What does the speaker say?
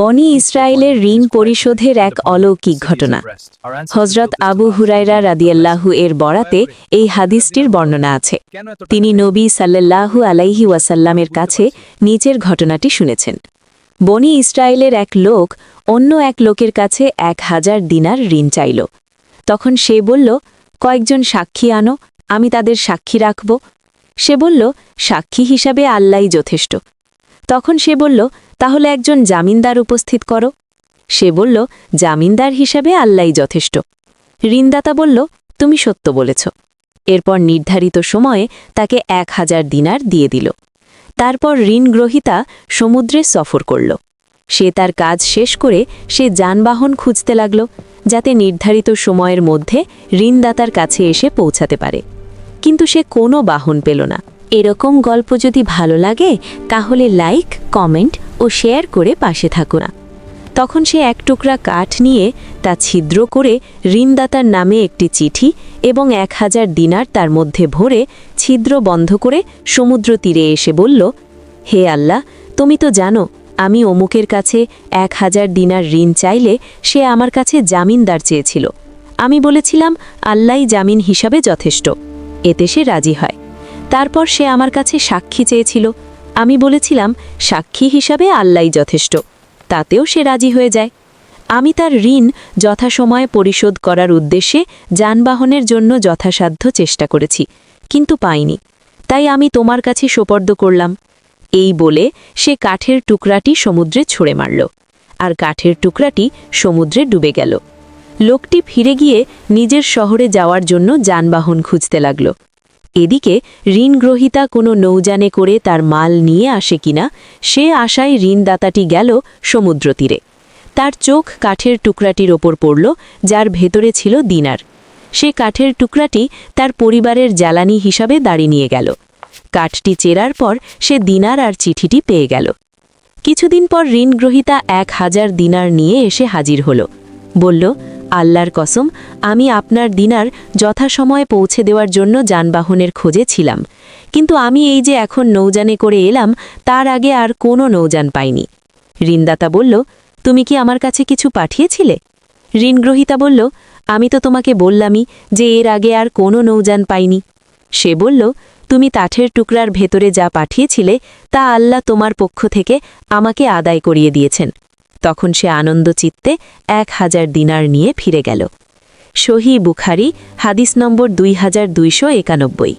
বনি ইসরায়েলের ঋণ পরিশোধের এক অলৌকিক ঘটনা। হজরত আবু হুরায়রা রাদিয়াল্লাহু এর বরাতে এই হাদিসটির বর্ণনা আছে। তিনি নবী সাল্লাল্লাহু আলাইহি ওয়াসাল্লামের কাছে নিচের ঘটনাটি শুনেছেন। বনি ইসরায়েলের এক লোক অন্য এক লোকের কাছে 1000 দিনার ঋণ চাইল। তখন সে বলল, কয়েকজন সাক্ষী আনো, আমি তাদের সাক্ষী রাখব। সে বলল, সাক্ষী হিসাবে আল্লাহই যথেষ্ট। তখন সে বলল, তাহলে একজন জামিনদার উপস্থিত করো। সে বলল, জামিনদার হিসাবে আল্লাহই যথেষ্ট। ঋণদাতা বলল, তুমি সত্য বলেছ। এরপর নির্ধারিত সময়ে তাকে 1000 দিনার দিয়ে দিল। তারপর ঋণগ্রহীতা সমুদ্রে সফর করল। সে তার কাজ শেষ করে সে যানবাহন খুঁজতে লাগল, যাতে নির্ধারিত সময়ের মধ্যে ঋণদাতার কাছে এসে পৌঁছাতে পারে। কিন্তু সে কোনো বাহন পেল না। এরকম গল্প যদি ভালো লাগে তাহলে লাইক, কমেন্ট ও শেয়ার করে পাশে থাকো না। তখন সে এক টুকরা কাঠ নিয়ে তা ছিদ্র করে ঋণদাতার নামে একটি চিঠি এবং 1000 দিনার তার মধ্যে ভরে ছিদ্র বন্ধ করে সমুদ্র তীরে এসে বলল, হে আল্লাহ, তুমি তো জানো আমি অমুকের কাছে 1000 দিনার ঋণ চাইলে সে আমার কাছে জামিনদার চেয়েছিল। আমি বলেছিলাম আল্লাহই জামিন হিসাবে যথেষ্ট। এতে সে রাজি হয়। তারপর সে আমার কাছে সাক্ষী চেয়েছিল। আমি বলেছিলাম সাক্ষী হিসাবে আল্লাহই যথেষ্ট। তাতেও সে রাজি হয়ে যায়। আমি তার ঋণ যথাসময়ে পরিশোধ করার উদ্দেশ্যে যানবাহনের জন্য যথাসাধ্য চেষ্টা করেছি, কিন্তু পাইনি। তাই আমি তোমার কাছে সোপর্দ করলাম। এই বলে সে কাঠের টুকরাটি সমুদ্রে ছুঁড়ে মারল, আর কাঠের টুকরাটি সমুদ্রে ডুবে গেল। লোকটি ফিরে গিয়ে নিজের শহরে যাওয়ার জন্য যানবাহন খুঁজতে লাগল। এদিকে ঋণগ্রহীতা কোনো নৌযানে করে তার মাল নিয়ে আসে কিনা সে আশায় ঋণদাতাটি গেল সমুদ্র তীরে। তার চোখ কাঠের টুকরাটির ওপর পড়ল, যার ভেতরে ছিল দিনার। সে কাঠের টুকরাটি তার পরিবারের জ্বালানি হিসাবে দাঁড়ি নিয়ে গেল। কাঠটি চেরার পর সে দিনার আর চিঠিটি পেয়ে গেল। কিছুদিন পর ঋণগ্রহীতা 1000 দিনার নিয়ে এসে হাজির হল। বলল, আল্লাহর কসম, আমি আপনার দিনার যথাসময়ে পৌঁছে দেওয়ার জন্য যানবাহনের খোঁজে ছিলাম, কিন্তু আমি এই যে এখন নৌযানে করে এলাম তার আগে আর কোনো নৌযান পাইনি। ঋণদাতা বলল, তুমি কি আমার কাছে কিছু পাঠিয়েছিলে? ঋণগ্রহীতা বলল, আমি তো তোমাকে বললামই যে এর আগে আর কোনো নৌযান পাইনি। সে বলল, তুমি কাঠের টুকরার ভেতরে যা পাঠিয়েছিলে তা আল্লাহ তোমার পক্ষ থেকে আমাকে আদায় করিয়ে দিয়েছেন। তখন সে আনন্দ চিত্তে 1000 দিনার নিয়ে ফিরে গেল। সহিহ বুখারী, হাদিস নম্বর 2291।